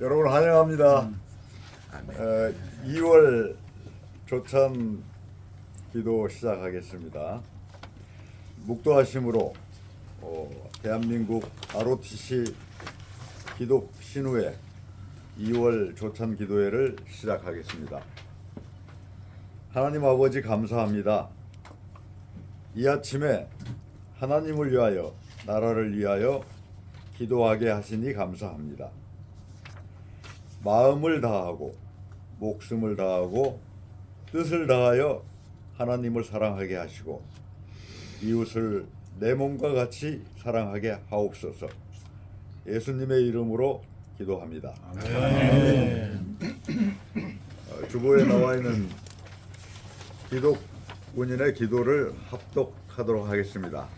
여러분 환영합니다. 2월 조찬 기도 시작하겠습니다. 묵도하심으로 대한민국 ROTC 기독 신우회 2월 조찬 기도회를 시작하겠습니다. 하나님 아버지 감사합니다. 이 아침에 하나님을 위하여 나라를 위하여 기도하게 하시니 감사합니다. 마음을 다하고 목숨을 다하고 뜻을 다하여 하나님을 사랑하게 하시고 이웃을 내 몸과 같이 사랑하게 하옵소서. 예수님의 이름으로 기도합니다. 아멘. 주보에 나와 있는 기독 군인의 기도를 합독하도록 하겠습니다.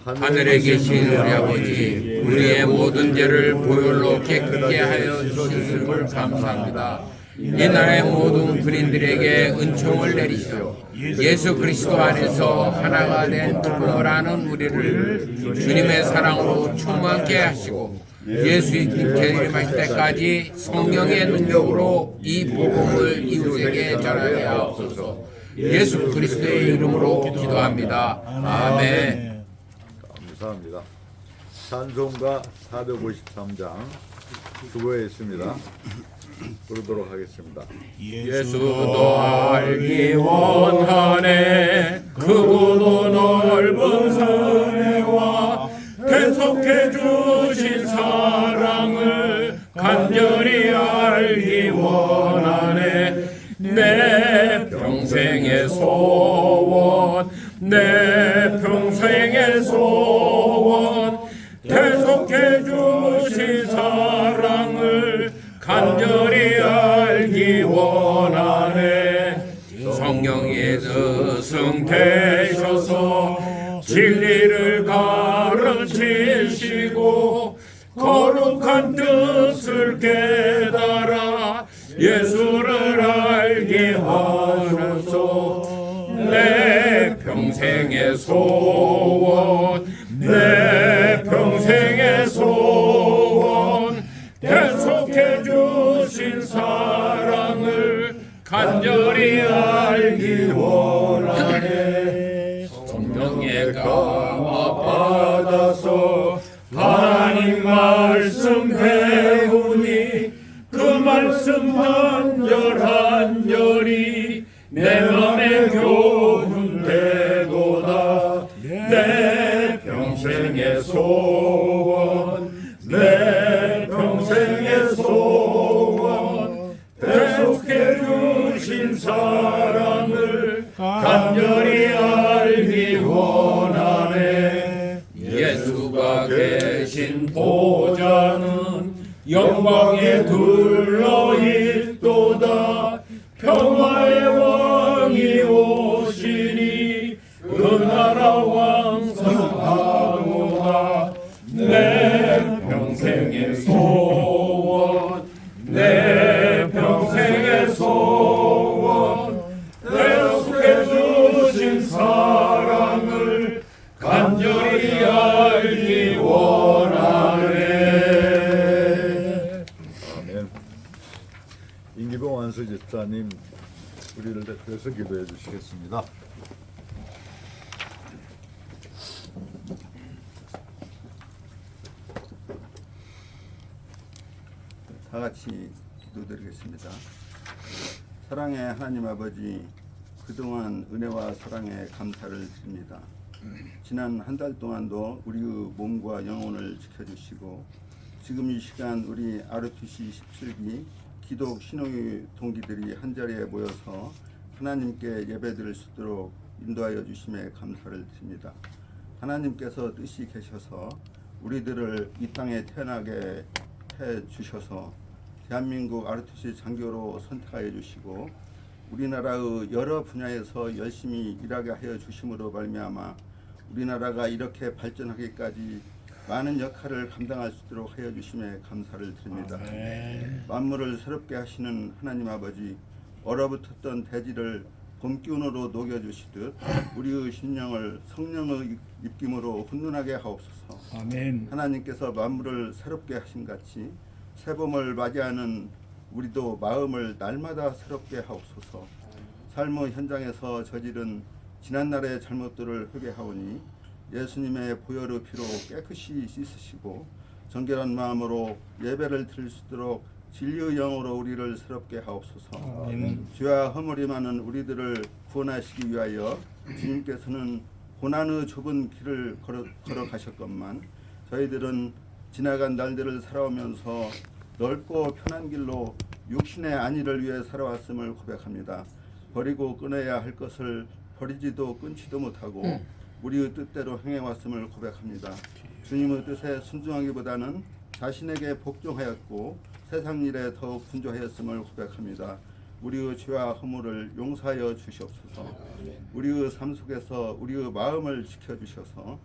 하늘에 계신 우리 아버지, 우리의 모든 죄를 보혈로 깨끗게 하여 주셨음을 감사합니다. 이 나라의 모든 군인들에게 은총을 내리시오. 예수 그리스도 안에서 하나가 된 복음을 아는 우리를 주님의 사랑으로 충만케 하시고 예수의 재림하실 때까지 성령의 능력으로 이 복음을 이웃에게 전하게 하옵소서. 예수 그리스도의 이름으로 기도합니다. 아멘. 감사합니다. 찬송가 453장 주보에 있습니다. 부르도록 하겠습니다. 예수도 알기 원하네 크고도 넓은 은혜와 계속해 주신 사랑을 간절히 알기 원하네 내 평생의 소원 내 평생의 소원 계속해 주신 사랑을 간절히 알기 원하네. 성령의 스승되셔서 진리를 가르치시고 거룩한 뜻을 깨달아 예수를 알게 하소서. 내 평생의 소원 내 평생의 소원 계속해 주신 사랑을 간절히 알기 원하네. 성령의 감화 받아서 하나님 말씀 배우니 그 말씀 한절 한절이 내 맘에 교훈되도다. 내 평생의 소원 내 평생의 소원 계속해 주신 사랑을 간절히 알기 원하네. 예수가 계신 보좌는 영광에 둘러있도다. 평화의 왕이 오시니 그 나라 왕성하도다. 내 평생의 소원 내 평생의 소원 계속해 주신 사랑을 간절히 알기 원하네. 아멘. 임기봉 안수 집사님 우리를 대표해서 기도해 주시겠습니다. 다 같이 기도드리겠습니다. 사랑의 하나님 아버지, 그동안 은혜와 사랑에 감사를 드립니다. 지난 한 달 동안도 우리의 몸과 영혼을 지켜주시고 지금 이 시간 우리 ROTC 17기 기독 신호의 동기들이 한자리에 모여서 하나님께 예배드릴 수 있도록 인도하여 주심에 감사를 드립니다. 하나님께서 뜻이 계셔서 우리들을 이 땅에 태어나게 해 주셔서 대한민국 ROTC 장교로 선택하여 주시고 우리나라의 여러 분야에서 열심히 일하게 하여 주심으로 말미암아 우리나라가 이렇게 발전하기까지 많은 역할을 감당할 수 있도록 하여 주심에 감사를 드립니다. 만물을 새롭게 하시는 하나님 아버지, 얼어붙었던 대지를 봄 기운으로 녹여주시듯 우리의 심령을 성령의 입김으로 훈훈하게 하옵소서. 아멘. 하나님께서 만물을 새롭게 하신 같이 새봄을 맞이하는 우리도 마음을 날마다 새롭게 하옵소서. 삶의 현장에서 저지른 지난날의 잘못들을 회개하오니 예수님의 보혈의 피로 깨끗이 씻으시고 정결한 마음으로 예배를 드릴 수 있도록 진리의 영으로 우리를 새롭게 하옵소서. 죄와 허물이 많은 우리들을 구원하시기 위하여 주님께서는 고난의 좁은 길을 걸어가셨건만 저희들은 지나간 날들을 살아오면서 넓고 편한 길로 육신의 안위를 위해 살아왔음을 고백합니다. 버리고 끊어야 할 것을 버리지도 끊지도 못하고 우리의 뜻대로 행해왔음을 고백합니다. 주님의 뜻에 순종하기보다는 자신에게 복종하였고 세상 일에 더욱 분주하였음을 고백합니다. 우리의 죄와 허물을 용서하여 주시옵소서. 우리의 삶 속에서 우리의 마음을 지켜주셔서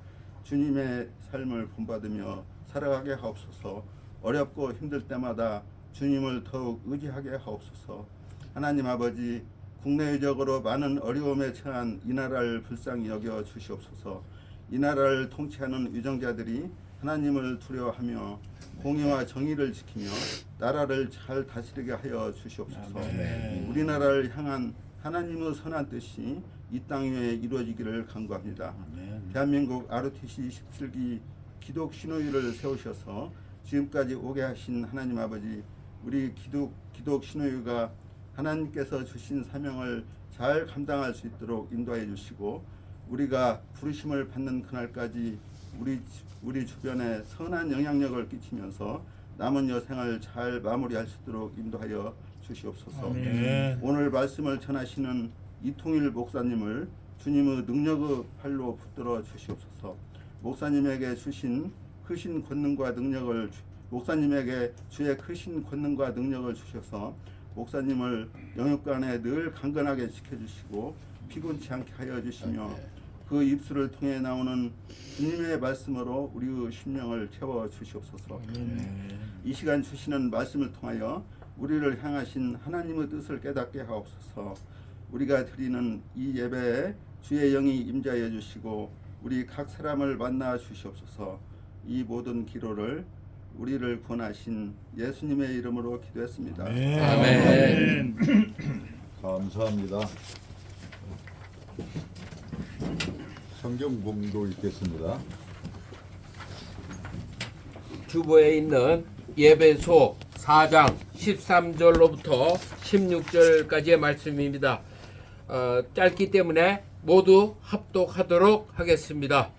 주님의 삶을 본받으며 살아가게 하옵소서. 어렵고 힘들 때마다 주님을 더욱 의지하게 하옵소서. 하나님 아버지, 국내적으로 많은 어려움에 처한 이 나라를 불쌍히 여겨 주시옵소서. 이 나라를 통치하는 위정자들이 하나님을 두려워하며 공의와 정의를 지키며 나라를 잘 다스리게 하여 주시옵소서. 우리나라를 향한 하나님의 선한 뜻이 이 땅 위에 이루어지기를 간구합니다. 대한민국 ROTC 17기 기독 신호위를 세우셔서 지금까지 오게 하신 하나님 아버지, 우리 기독 신호위가 하나님께서 주신 사명을 잘 감당할 수 있도록 인도해 주시고 우리가 부르심을 받는 그날까지 우리 주변에 선한 영향력을 끼치면서 남은 여생을 잘 마무리할 수 있도록 인도하여 주시옵소서. 아멘. 오늘 말씀을 전하시는 이통일 목사님을 주님의 능력의 팔로 붙들어 주시옵소서. 목사님에게 주신 크신 권능과 능력을 목사님에게 주의 크신 권능과 능력을 주셔서 목사님을 영육간에 늘 강건하게 지켜주시고 피곤치 않게 하여 주시며 그 입술을 통해 나오는 주님의 말씀으로 우리의 심령을 채워 주시옵소서. 이 시간 주시는 말씀을 통하여 우리를 향하신 하나님의 뜻을 깨닫게 하옵소서. 우리가 드리는 이 예배에 주의 영이 임재하여 주시고 우리 각 사람을 만나 주시옵소서. 이 모든 기도를 우리를 구원하신 예수님의 이름으로 기도했습니다. 아멘. 감사합니다. 성경 봉도 읽겠습니다. 주보에 있는 예배소 4장 13절로부터 16절까지의 말씀입니다. 짧기 때문에 모두 합독하도록 하겠습니다.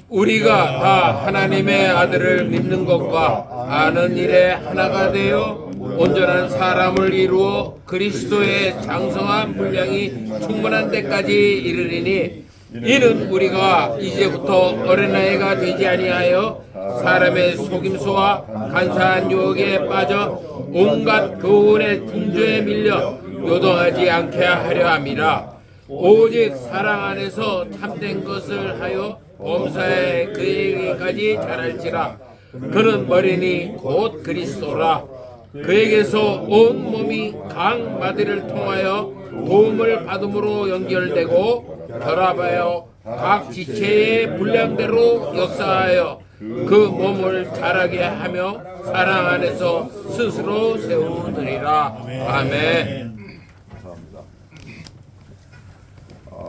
우리가 다 하나님의 아들을 믿는 것과 아는 일에 하나가 되어 온전한 사람을 이루어 그리스도의 장성한 분량이 충분한 데까지 이르리니 이는 우리가 이제부터 어린아이가 되지 아니하여 사람의 속임수와 간사한 유혹에 빠져 온갖 교훈의 풍조에 밀려 요동하지 않게 하려 함이라. 오직 사랑 안에서 참된 것을 하여 범사에 그에게까지 자랄지라. 그는 머리니 곧 그리스도라. 그에게서 온 몸이 각 마디를 통하여 도움을 받음으로 연결되고 결합하여 각 지체의 분량대로 역사하여 그 몸을 자라게 하며 사랑 안에서 스스로 세우느니라. 아멘. 감사합니다.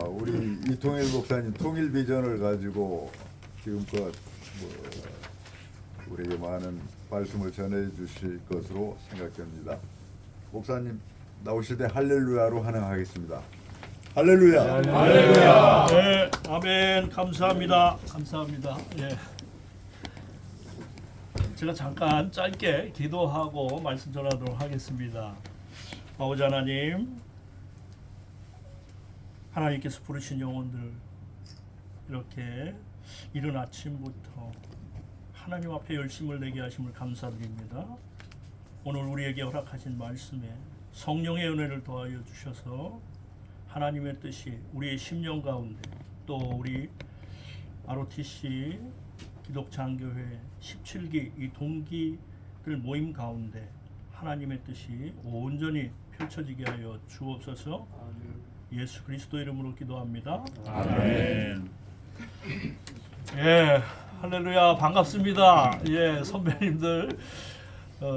우리 이통일 목사님 통일 비전을 가지고 지금껏 우리에게 많은 말씀을 전해 주실 것으로 생각됩니다. 목사님 나오실 때 할렐루야로 환영하겠습니다. 할렐루야. 할렐루야. 네, 아멘. 감사합니다. 감사합니다. 예. 제가 잠깐 짧게 기도하고 말씀 전하도록 하겠습니다. 아버지 하나님, 하나님께서 부르신 영혼들 이렇게 이른 아침부터 하나님 앞에 열심을 내게 하심을 감사드립니다. 오늘 우리에게 허락하신 말씀에 성령의 은혜를 더하여 주셔서 하나님의 뜻이 우리의 심령 가운데 또 우리 ROTC 기독장교회 17기 이 동기들 모임 가운데 하나님의 뜻이 온전히 펼쳐지게 하여 주옵소서. 예수 그리스도 이름으로 기도합니다. 아멘. 예, 할렐루야, 반갑습니다. 예, 선배님들,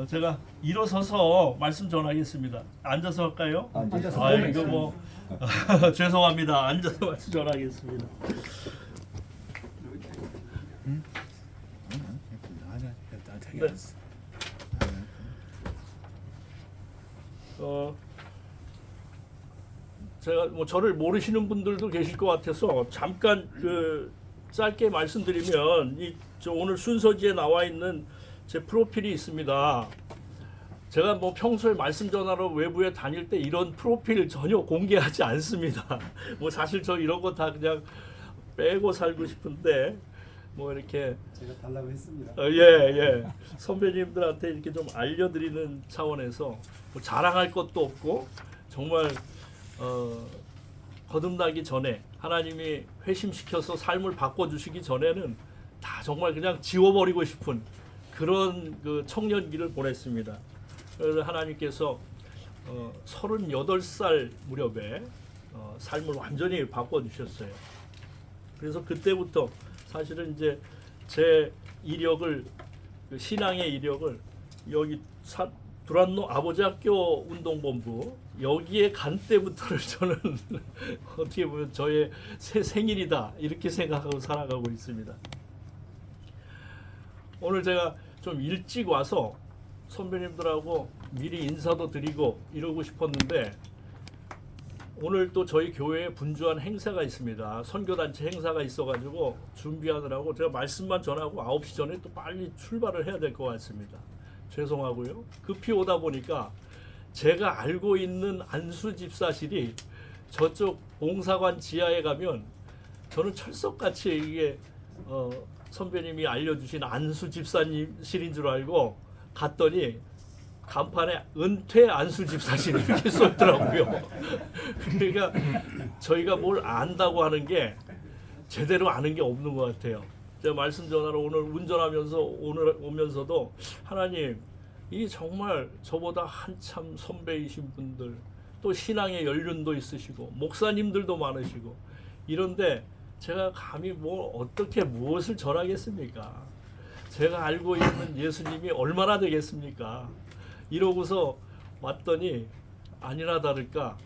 제가 일어서서 말씀 전하겠습니다. 앉아서 할까요? 앉아서. 아, 이거 뭐 죄송합니다. 앉아서 말씀 전하겠습니다. 네. 제가 뭐 저를 모르시는 분들도 계실 것 같아서 잠깐 짧게 말씀드리면 저 오늘 순서지에 나와 있는 제 프로필이 있습니다. 제가 뭐 평소에 말씀 전하러 외부에 다닐 때 이런 프로필 전혀 공개하지 않습니다. 뭐 사실 저 이런 거 다 그냥 빼고 살고 싶은데 뭐 이렇게 제가 달라고 했습니다. 예. 선배님들한테 이렇게 좀 알려드리는 차원에서 뭐 자랑할 것도 없고 정말 거듭나기 전에 하나님이 회심시켜서 삶을 바꿔주시기 전에는 다 정말 그냥 지워버리고 싶은 그런 그 청년기를 보냈습니다. 그래서 하나님께서 38살 무렵에 삶을 완전히 바꿔주셨어요. 그래서 그때부터 사실은 이제 제 이력을 그 신앙의 이력을 여기 두란노 아버지 학교 운동본부 여기에 간 때부터를 저는 어떻게 보면 저의 새 생일이다 이렇게 생각하고 살아가고 있습니다. 오늘 제가 좀 일찍 와서 선배님들하고 미리 인사도 드리고 이러고 싶었는데 오늘 또 저희 교회에 분주한 행사가 있습니다. 선교단체 행사가 있어가지고 준비하느라고 제가 말씀만 전하고 9시 전에 또 빨리 출발을 해야 될 것 같습니다. 죄송하고요. 급히 오다 보니까 제가 알고 있는 안수 집사실이 저쪽 봉사관 지하에 가면 저는 철석같이 이게 선배님이 알려주신 안수 집사실인 줄 알고 갔더니 간판에 은퇴 안수 집사실 이렇게 써있더라고요. 그러니까 저희가 뭘 안다고 하는 게 제대로 아는 게 없는 것 같아요. 제가 말씀 전하러 오늘 운전하면서 오늘 오면서도 하나님 이 정말 저보다 한참 선배이신 분들 또 신앙의 연륜도 있으시고 목사님들도 많으시고 이런데 제가 감히 뭐 어떻게 무엇을 전하겠습니까? 제가 알고 있는 예수님이 얼마나 되겠습니까? 이러고서 왔더니 아니나 다를까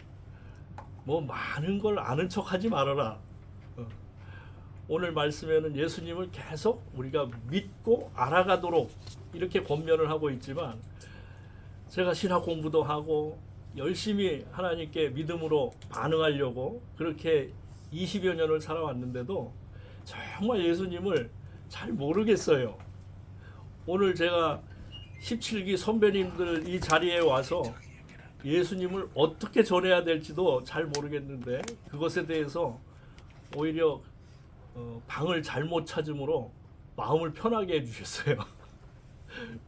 뭐 많은 걸 아는 척하지 말아라. 오늘 말씀에는 예수님을 계속 우리가 믿고 알아가도록 이렇게 권면을 하고 있지만 제가 신학 공부도 하고 열심히 하나님께 믿음으로 반응하려고 그렇게 20여 년을 살아왔는데도 정말 예수님을 잘 모르겠어요. 오늘 제가 17기 선배님들 이 자리에 와서 예수님을 어떻게 전해야 될지도 잘 모르겠는데 그것에 대해서 오히려 방을 잘못 찾음으로 마음을 편하게 해주셨어요.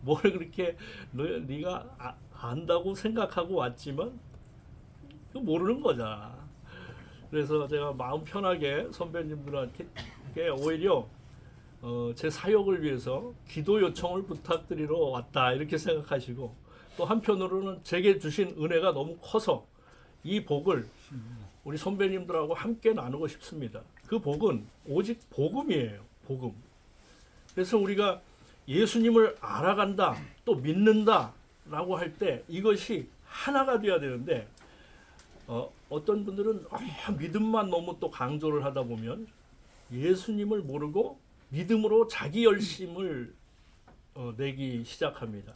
뭘 그렇게 네가 안다고 생각하고 왔지만 모르는 거잖아. 그래서 제가 마음 편하게 선배님들한테 오히려 제 사역을 위해서 기도 요청을 부탁드리러 왔다 이렇게 생각하시고 또 한편으로는 제게 주신 은혜가 너무 커서 이 복을 우리 선배님들하고 함께 나누고 싶습니다. 그 복은 오직 복음이에요. 복음. 그래서 우리가 예수님을 알아간다 또 믿는다 라고 할 때 이것이 하나가 되어야 되는데 어떤 분들은 믿음만 너무 또 강조를 하다 보면 예수님을 모르고 믿음으로 자기 열심을 내기 시작합니다.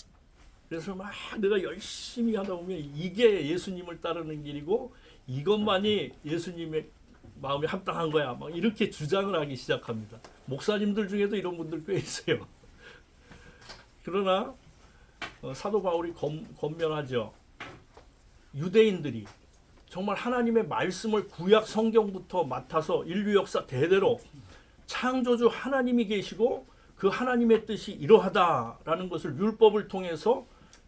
그래서 막 내가 열심히 하다 보면 이게 예수님을 따르는 길이고 이것만이 예수님의 마음에 합당한 거야. 막 이렇게 주장을 하기 시작합니다. 목사님들 중에도 이런 분들 꽤 있어요. 그러나 사도 바울이 권면하죠. 유대인들이 정말 하나님의 말씀을 구약 성경부터 맡아서 인류 역사 대대로 창조주 하나님이 계시고 그 하나님의 뜻이 이러하다라는 것을 율법을 통해서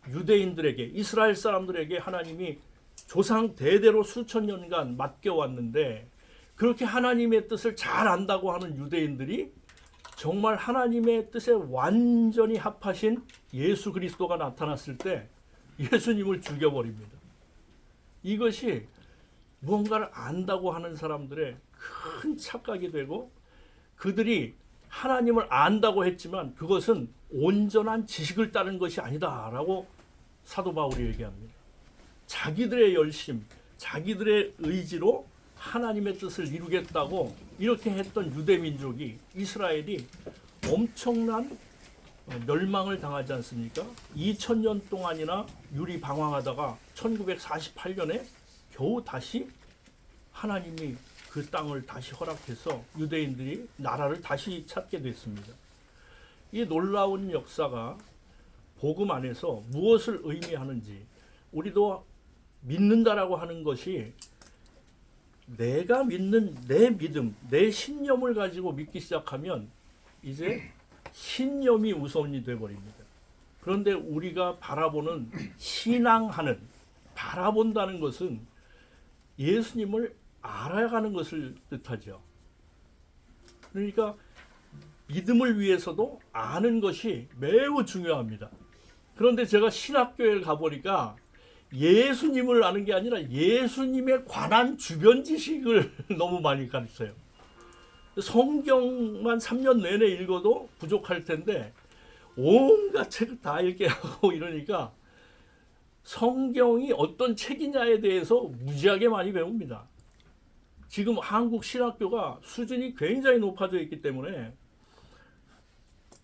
유대인들에게 이스라엘 사람들에게 하나님이 조상 대대로 수천 년간 맡겨왔는데 그렇게 하나님의 뜻을 잘 안다고 하는 유대인들이 정말 하나님의 뜻에 완전히 합하신 예수 그리스도가 나타났을 때 예수님을 죽여버립니다. 이것이 무언가를 안다고 하는 사람들의 큰 착각이 되고 그들이 하나님을 안다고 했지만 그것은 온전한 지식을 따른 것이 아니다라고 사도 바울이 얘기합니다. 자기들의 열심, 자기들의 의지로 하나님의 뜻을 이루겠다고 이렇게 했던 유대 민족이 이스라엘이 엄청난 멸망을 당하지 않습니까? 2000년 동안이나 유리 방황하다가 1948년에 겨우 다시 하나님이 그 땅을 다시 허락해서 유대인들이 나라를 다시 찾게 됐습니다. 이 놀라운 역사가 복음 안에서 무엇을 의미하는지 우리도 믿는다라고 하는 것이 내가 믿는 내 믿음, 내 신념을 가지고 믿기 시작하면 이제 신념이 우선이 되어버립니다. 그런데 우리가 바라보는 신앙하는 바라본다는 것은 예수님을 알아가는 것을 뜻하죠. 그러니까 믿음을 위해서도 아는 것이 매우 중요합니다. 그런데 제가 신학교에 가보니까 예수님을 아는 게 아니라 예수님에 관한 주변 지식을 너무 많이 가르쳐요. 성경만 3년 내내 읽어도 부족할 텐데 온갖 책을 다 읽게 하고 이러니까 성경이 어떤 책이냐에 대해서 무지하게 많이 배웁니다. 지금 한국 신학교가 수준이 굉장히 높아져 있기 때문에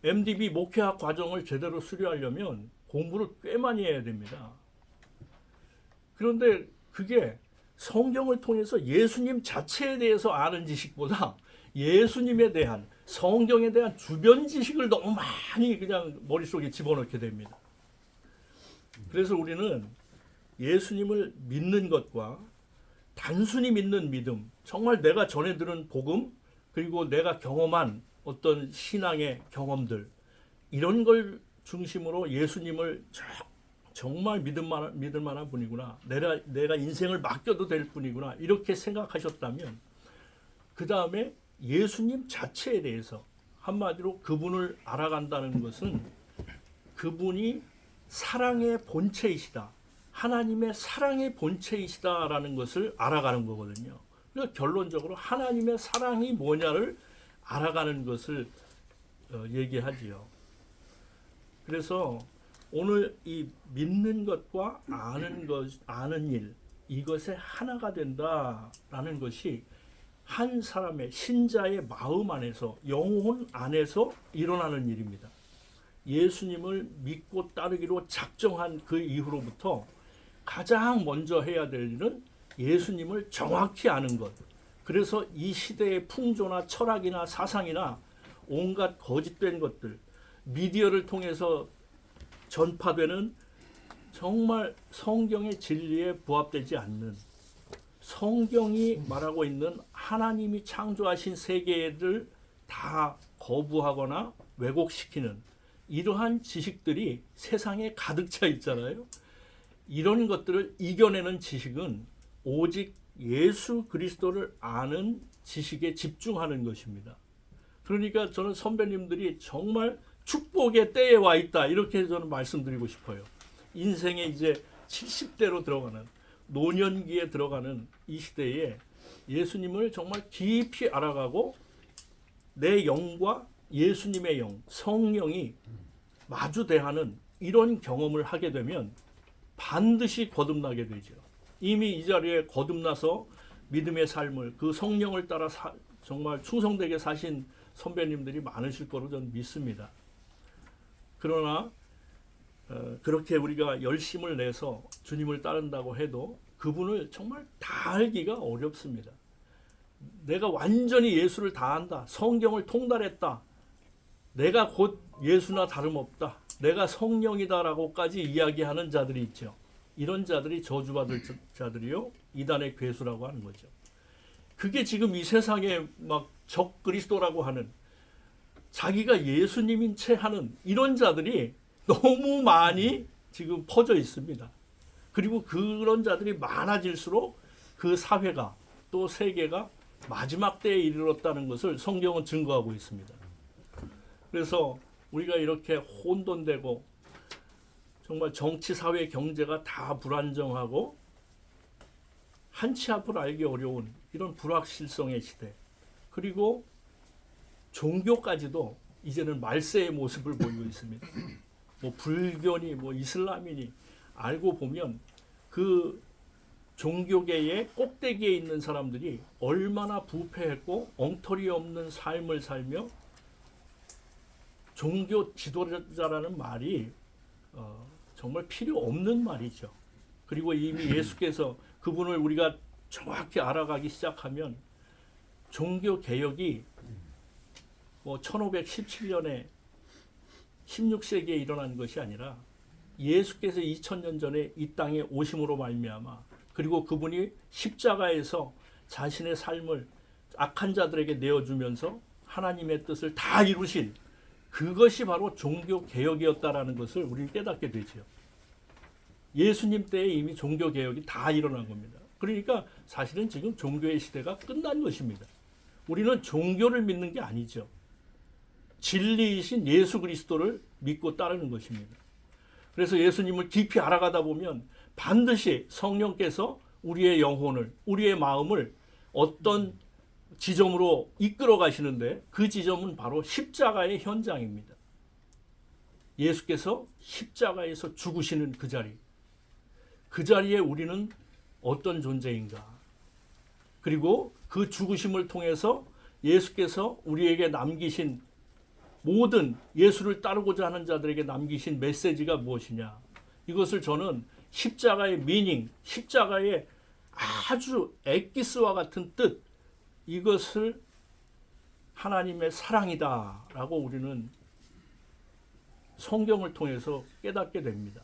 MDB 목회학 과정을 제대로 수료하려면 공부를 꽤 많이 해야 됩니다. 그런데 그게 성경을 통해서 예수님 자체에 대해서 아는 지식보다 예수님에 대한 성경에 대한 주변 지식을 너무 많이 그냥 머릿속에 집어넣게 됩니다. 그래서 우리는 예수님을 믿는 것과 단순히 믿는 믿음, 정말 내가 전해 들은 복음, 그리고 내가 경험한 어떤 신앙의 경험들, 이런 걸 중심으로 예수님을 정말 믿을 만한 분이구나, 내가 인생을 맡겨도 될 분이구나, 이렇게 생각하셨다면 그 다음에 예수님 자체에 대해서 한마디로 그분을 알아간다는 것은 그분이 사랑의 본체이시다, 하나님의 사랑의 본체이시다라는 것을 알아가는 거거든요. 그러니까 결론적으로 하나님의 사랑이 뭐냐를 알아가는 것을 얘기하지요. 그래서 오늘 이 믿는 것과 아는 일, 이것에 하나가 된다라는 것이 한 사람의 신자의 마음 안에서, 영혼 안에서 일어나는 일입니다. 예수님을 믿고 따르기로 작정한 그 이후로부터 가장 먼저 해야 될 일은 예수님을 정확히 아는 것. 그래서 이 시대의 풍조나 철학이나 사상이나 온갖 거짓된 것들, 미디어를 통해서 전파되는 정말 성경의 진리에 부합되지 않는, 성경이 말하고 있는 하나님이 창조하신 세계를 다 거부하거나 왜곡시키는 이러한 지식들이 세상에 가득 차 있잖아요. 이런 것들을 이겨내는 지식은 오직 예수 그리스도를 아는 지식에 집중하는 것입니다. 그러니까 저는 선배님들이 정말 축복의 때에 와 있다, 이렇게 저는 말씀드리고 싶어요. 인생에 이제 70대로 들어가는, 노년기에 들어가는 이 시대에 예수님을 정말 깊이 알아가고 내 영과 예수님의 영, 성령이 마주 대하는 이런 경험을 하게 되면 반드시 거듭나게 되죠. 이미 이 자리에 거듭나서 믿음의 삶을, 그 성령을 따라 정말 충성되게 사신 선배님들이 많으실 거로 저는 믿습니다. 그러나 그렇게 우리가 열심을 내서 주님을 따른다고 해도 그분을 정말 다 알기가 어렵습니다. 내가 완전히 예수를 다 안다, 성경을 통달했다, 내가 곧 예수나 다름없다, 내가 성령이다라고까지 이야기하는 자들이 있죠. 이런 자들이 저주받을 자들이요, 이단의 괴수라고 하는 거죠. 그게 지금 이 세상에 막 적 그리스도라고 하는, 자기가 예수님인 채 하는 이런 자들이 너무 많이 지금 퍼져 있습니다. 그리고 그런 자들이 많아질수록 그 사회가, 또 세계가 마지막 때에 이르렀다는 것을 성경은 증거하고 있습니다. 그래서 우리가 이렇게 혼돈되고 정말 정치, 사회, 경제가 다 불안정하고 한치 앞을 알기 어려운 이런 불확실성의 시대, 그리고 종교까지도 이제는 말세의 모습을 보이고 있습니다. 뭐 불교니 뭐 이슬람이니 알고 보면 그 종교계의 꼭대기에 있는 사람들이 얼마나 부패했고 엉터리 없는 삶을 살며 종교 지도자라는 말이 정말 필요 없는 말이죠. 그리고 이미 예수께서 그분을 우리가 정확히 알아가기 시작하면 종교 개혁이 뭐 1517년에 16세기에 일어난 것이 아니라 예수께서 2000년 전에 이 땅에 오심으로 말미암아, 그리고 그분이 십자가에서 자신의 삶을 악한 자들에게 내어주면서 하나님의 뜻을 다 이루신 그것이 바로 종교 개혁이었다라는 것을 우리는 깨닫게 되죠. 예수님 때에 이미 종교 개혁이 다 일어난 겁니다. 그러니까 사실은 지금 종교의 시대가 끝난 것입니다. 우리는 종교를 믿는 게 아니죠. 진리이신 예수 그리스도를 믿고 따르는 것입니다. 그래서 예수님을 깊이 알아가다 보면 반드시 성령께서 우리의 영혼을, 우리의 마음을 어떤 지점으로 이끌어 가시는데, 그 지점은 바로 십자가의 현장입니다. 예수께서 십자가에서 죽으시는 그 자리, 그 자리에 우리는 어떤 존재인가, 그리고 그 죽으심을 통해서 예수께서 우리에게 남기신 모든 예수를 따르고자 하는 자들에게 남기신 메시지가 무엇이냐, 이것을 저는 십자가의 미닝, 십자가의 아주 엑기스와 같은 뜻, 이것을 하나님의 사랑이다라고 우리는 성경을 통해서 깨닫게 됩니다.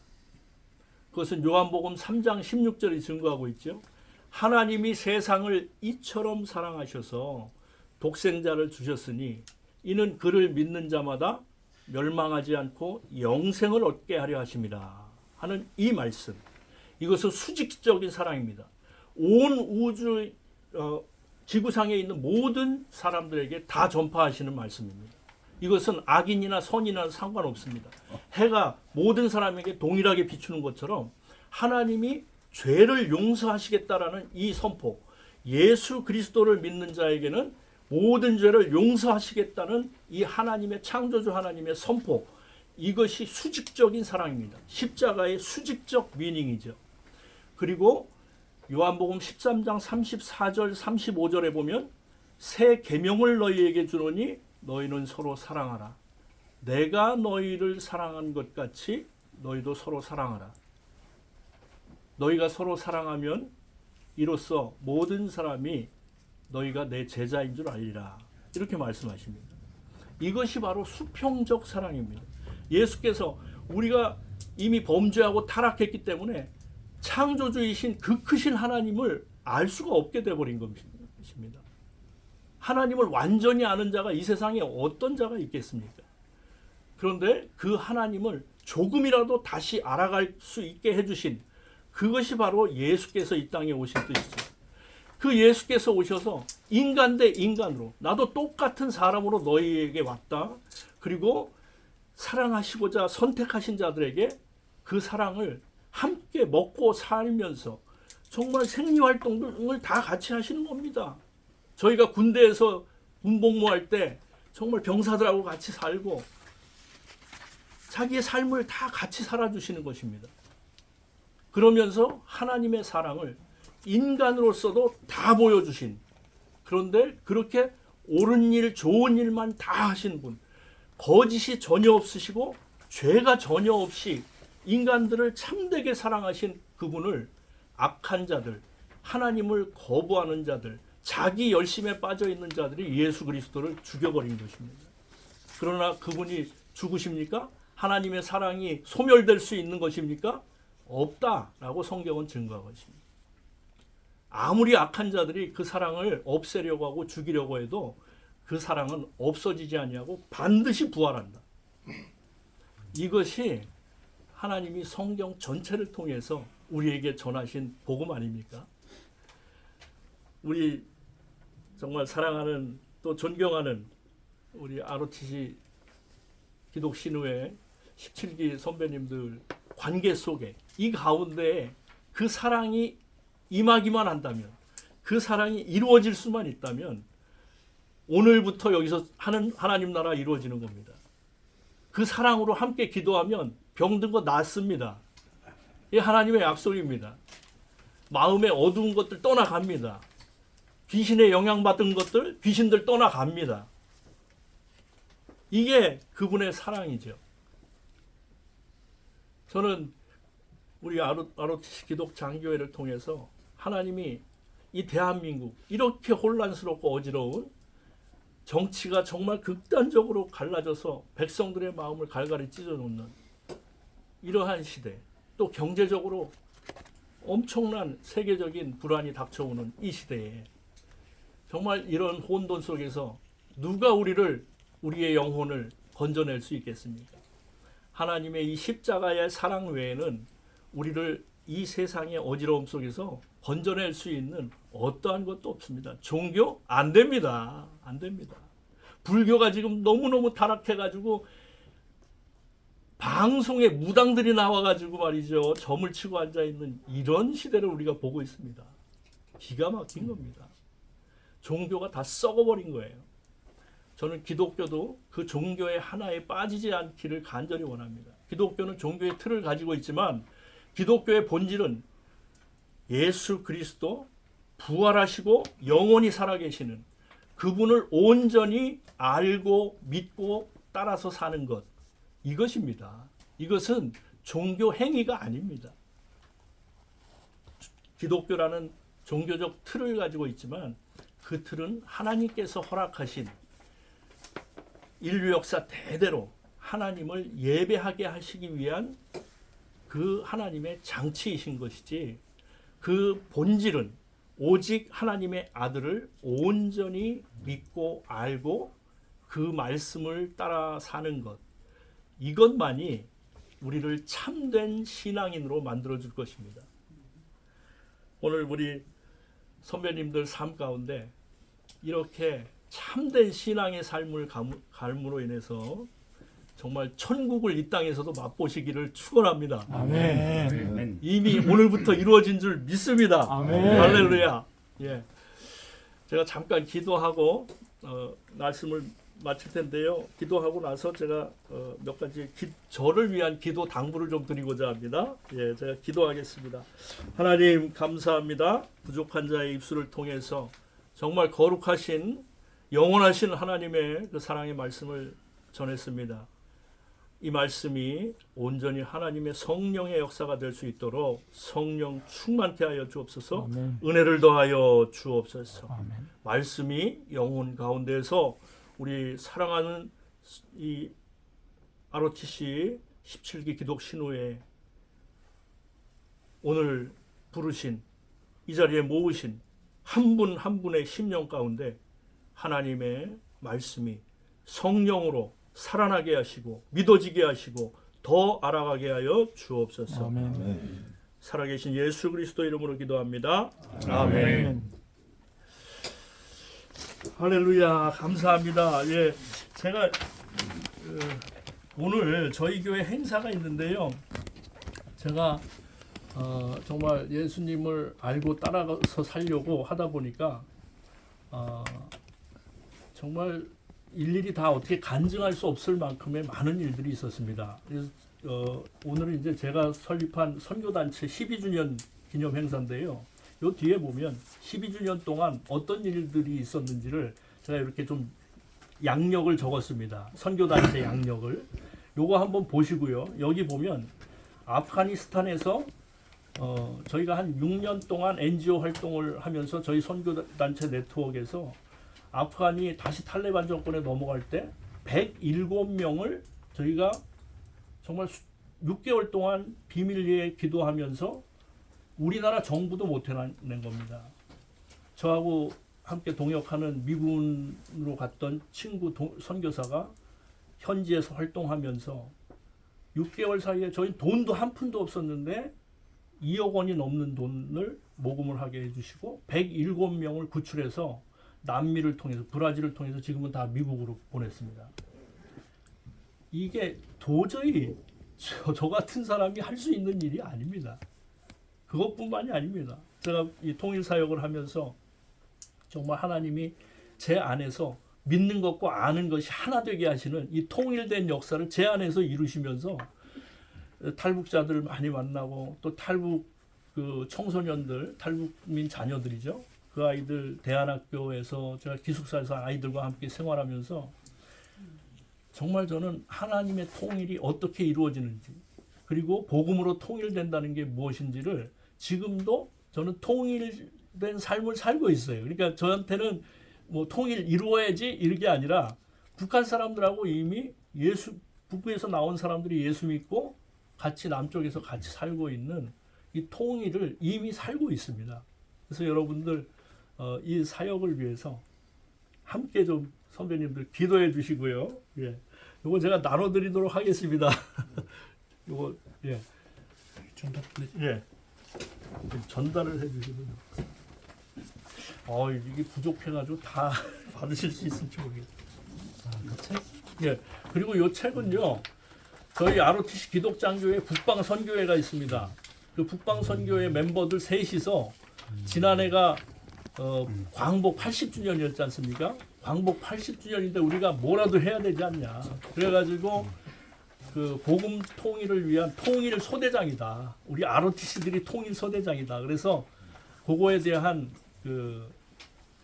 그것은 요한복음 3장 16절이 증거하고 있죠. 하나님이 세상을 이처럼 사랑하셔서 독생자를 주셨으니 이는 그를 믿는 자마다 멸망하지 않고 영생을 얻게 하려 하심이라 하는 이 말씀, 이것은 수직적인 사랑입니다. 온 우주 지구상에 있는 모든 사람들에게 다 전파하시는 말씀입니다. 이것은 악인이나 선이나 상관없습니다. 해가 모든 사람에게 동일하게 비추는 것처럼 하나님이 죄를 용서하시겠다라는 이 선포, 예수 그리스도를 믿는 자에게는 모든 죄를 용서하시겠다는 이 하나님의 창조주 하나님의 선포, 이것이 수직적인 사랑입니다. 십자가의 수직적 미닝이죠. 그리고 요한복음 13장 34절 35절에 보면 새 계명을 너희에게 주노니 너희는 서로 사랑하라. 내가 너희를 사랑한 것 같이 너희도 서로 사랑하라. 너희가 서로 사랑하면 이로써 모든 사람이 너희가 내 제자인 줄 알리라. 이렇게 말씀하십니다. 이것이 바로 수평적 사랑입니다. 예수께서 우리가 이미 범죄하고 타락했기 때문에 창조주이신 그 크신 하나님을 알 수가 없게 되어버린 것입니다. 하나님을 완전히 아는 자가 이 세상에 어떤 자가 있겠습니까? 그런데 그 하나님을 조금이라도 다시 알아갈 수 있게 해주신 그것이 바로 예수께서 이 땅에 오신 뜻이죠. 그 예수께서 오셔서 인간 대 인간으로, 나도 똑같은 사람으로 너희에게 왔다. 그리고 사랑하시고자 선택하신 자들에게 그 사랑을 함께 먹고 살면서 정말 생리활동을 다 같이 하시는 겁니다. 저희가 군대에서 군복무할 때 정말 병사들하고 같이 살고 자기의 삶을 다 같이 살아주시는 것입니다. 그러면서 하나님의 사랑을 인간으로서도 다 보여주신, 그런데 그렇게 옳은 일, 좋은 일만 다 하신 분, 거짓이 전혀 없으시고 죄가 전혀 없이 인간들을 참되게 사랑하신 그분을 악한 자들, 하나님을 거부하는 자들, 자기 열심에 빠져 있는 자들이 예수 그리스도를 죽여버린 것입니다. 그러나 그분이 죽으십니까? 하나님의 사랑이 소멸될 수 있는 것입니까? 없다라고 성경은 증거하고 있습니다. 아무리 악한 자들이 그 사랑을 없애려고 하고 죽이려고 해도 그 사랑은 없어지지 아니하고 반드시 부활한다. 이것이 하나님이 성경 전체를 통해서 우리에게 전하신 복음 아닙니까? 우리 정말 사랑하는 또 존경하는 우리 ROTC 기독신우회 17기 선배님들 관계 속에 이 가운데 그 사랑이 임하기만 한다면, 그 사랑이 이루어질 수만 있다면 오늘부터 여기서 하나님 나라 이루어지는 겁니다. 그 사랑으로 함께 기도하면 병든 거 낫습니다. 이게 하나님의 약속입니다. 마음에 어두운 것들 떠나갑니다. 귀신의 영향받은 것들, 귀신들 떠나갑니다. 이게 그분의 사랑이죠. 저는 우리 ROTC 기독 장교회를 통해서 하나님이 이 대한민국 이렇게 혼란스럽고 어지러운 정치가 정말 극단적으로 갈라져서 백성들의 마음을 갈갈이 찢어놓는 이러한 시대, 또 경제적으로 엄청난 세계적인 불안이 닥쳐오는 이 시대에 정말 이런 혼돈 속에서 누가 우리의 영혼을 건져낼 수 있겠습니까? 하나님의 이 십자가의 사랑 외에는 우리를 이 세상의 어지러움 속에서 건져낼 수 있는 어떠한 것도 없습니다. 종교? 안 됩니다. 안 됩니다. 불교가 지금 너무너무 타락해가지고 방송에 무당들이 나와가지고 말이죠. 점을 치고 앉아있는 이런 시대를 우리가 보고 있습니다. 기가 막힌 겁니다. 종교가 다 썩어버린 거예요. 저는 기독교도 그 종교의 하나에 빠지지 않기를 간절히 원합니다. 기독교는 종교의 틀을 가지고 있지만 기독교의 본질은 예수 그리스도 부활하시고 영원히 살아계시는 그분을 온전히 알고 믿고 따라서 사는 것, 이것입니다. 이것은 종교 행위가 아닙니다. 기독교라는 종교적 틀을 가지고 있지만 그 틀은 하나님께서 허락하신 인류 역사 대대로 하나님을 예배하게 하시기 위한 그 하나님의 장치이신 것이지, 그 본질은 오직 하나님의 아들을 온전히 믿고 알고 그 말씀을 따라 사는 것, 이것만이 우리를 참된 신앙인으로 만들어줄 것입니다. 오늘 우리 선배님들 삶 가운데 이렇게 참된 신앙의 삶을 갈므로 인해서 정말 천국을 이 땅에서도 맛보시기를 축원합니다. 아멘. 이미 오늘부터 이루어진 줄 믿습니다. 아멘. 할렐루야. 예, 제가 잠깐 기도하고 말씀을 마칠 텐데요. 기도하고 나서 제가 몇 가지 저를 위한 기도 당부를 좀 드리고자 합니다. 예, 제가 기도하겠습니다. 하나님 감사합니다. 부족한 자의 입술을 통해서 정말 거룩하신 영원하신 하나님의 그 사랑의 말씀을 전했습니다. 이 말씀이 온전히 하나님의 성령의 역사가 될 수 있도록 성령 충만케 하여 주옵소서. 아멘. 은혜를 더하여 주옵소서. 아멘. 말씀이 영혼 가운데서 우리 사랑하는 이 ROTC 17기 기독 신우회 오늘 부르신 이 자리에 모으신 한 분 한 분의 심령 가운데 하나님의 말씀이 성령으로 살아나게 하시고 믿어지게 하시고 더 알아가게 하여 주옵소서. 아멘. 살아계신 예수 그리스도 이름으로 기도합니다. 아멘. 아멘. 할렐루야. 감사합니다. 예, 제가 오늘 저희 교회 행사가 있는데요. 제가 정말 예수님을 알고 따라서 살려고 하다 보니까 정말 일일이 다 어떻게 간증할 수 없을 만큼의 많은 일들이 있었습니다. 그래서 오늘은 이제 제가 설립한 선교단체 12주년 기념 행사인데요. 요 뒤에 보면 12주년 동안 어떤 일들이 있었는지를 제가 이렇게 좀 양력을 적었습니다. 선교단체 양력을. 요거 한번 보시고요. 여기 보면 아프가니스탄에서 저희가 한 6년 동안 NGO 활동을 하면서 저희 선교단체 네트워크에서 아프간이 다시 탈레반 정권에 넘어갈 때 107명을 저희가 정말 6개월 동안 비밀리에 기도하면서 우리나라 정부도 못 해낸 겁니다. 저하고 함께 동역하는 미군으로 갔던 친구 선교사가 현지에서 활동하면서 6개월 사이에 저희 돈도 한 푼도 없었는데 2억 원이 넘는 돈을 모금을 하게 해주시고 107명을 구출해서 남미를 통해서 브라질을 통해서 지금은 다 미국으로 보냈습니다. 이게 도저히 저 같은 사람이 할 수 있는 일이 아닙니다. 그것뿐만이 아닙니다. 제가 이 통일 사역을 하면서 정말 하나님이 제 안에서 믿는 것과 아는 것이 하나 되게 하시는 이 통일된 역사를 제 안에서 이루시면서 탈북자들 많이 만나고 또 탈북 그 청소년들, 탈북민 자녀들이죠. 그 아이들 대안학교에서 제가 기숙사에서 아이들과 함께 생활하면서 정말 저는 하나님의 통일이 어떻게 이루어지는지 그리고 복음으로 통일된다는 게 무엇인지를 지금도 저는 통일된 삶을 살고 있어요. 그러니까 저한테는 뭐 통일 이루어야지 이게 아니라 북한 사람들하고 이미 북부에서 나온 사람들이 예수 믿고 같이 남쪽에서 같이 살고 있는 이 통일을 이미 살고 있습니다. 그래서 여러분들 이 사역을 위해서 함께 좀 선배님들 기도해 주시고요. 예. 요거 제가 나눠드리도록 하겠습니다. 요거 예. 전달. 예. 전달을 해주시면 이게 부족해가지고 다 받으실 수 있을지 모르겠어요. 그 책? 예. 그리고 요 책은요. 저희 ROTC 기독장교회 북방 선교회가 있습니다. 그 북방 선교회 멤버들 셋이서 지난해가 광복 80주년이었지 않습니까? 광복 80주년인데 우리가 뭐라도 해야 되지 않냐. 그래가지고 그 복음 통일을 위한 통일 소대장이다. 우리 ROTC들이 통일 소대장이다. 그래서 그거에 대한 그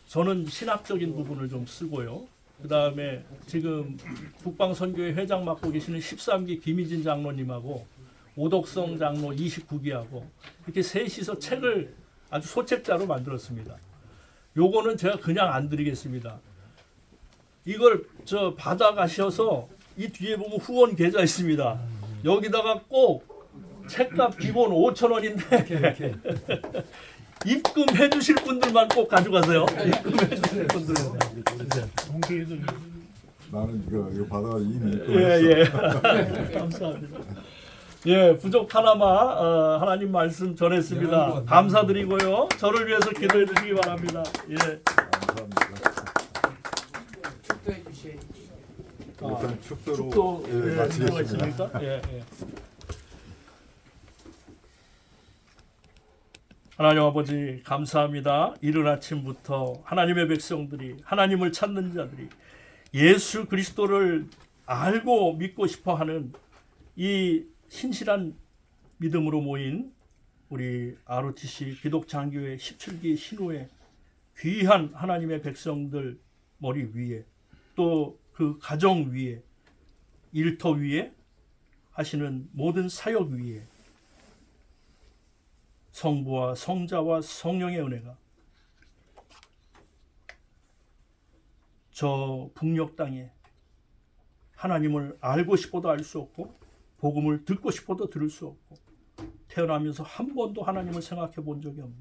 저는 신학적인 부분을 좀 쓰고요. 그 다음에 지금 북방선교회 회장 맡고 계시는 13기 김희진 장로님하고 오덕성 장로 29기하고 이렇게 셋이서 책을 아주 소책자로 만들었습니다. 요거는 제가 그냥 안 드리겠습니다. 이걸 저 받아가셔서 이 뒤에 보면 후원 계좌 있습니다. 여기다가 꼭 책값 기본 5,000원인데 입금해 주실 분들만 꼭 가져가세요. 입금해 주실 분들. 동기에도 나는 이거 받아 이미 예. 감사합니다. 예, 부족 하나마 하나님 말씀 전했습니다. 감사드리고요. 저를 위해서 기도해 주시기 바랍니다. 예. 감사합니다. 축도해 주셔야지. 일단 축도로 축도 예, 마치겠습니다. 있습니까? 예. 하나님 아버지 감사합니다. 이른 아침부터 하나님의 백성들이 하나님을 찾는 자들이 예수 그리스도를 알고 믿고 싶어하는 이 신실한 믿음으로 모인 우리 ROTC 기독장교회 17기 신우의 귀한 하나님의 백성들 머리 위에 또 그 가정 위에 일터 위에 하시는 모든 사역 위에 성부와 성자와 성령의 은혜가 저 북녘 땅에 하나님을 알고 싶어도 알 수 없고 복음을 듣고 싶어도 들을 수 없고 태어나면서 한 번도 하나님을 생각해 본 적이 없는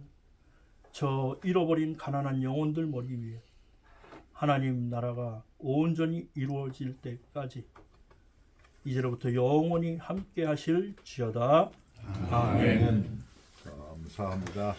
저 잃어버린 가난한 영혼들 머리 위에 하나님 나라가 온전히 이루어질 때까지 이제로부터 영원히 함께 하실지어다. 아멘. 감사합니다.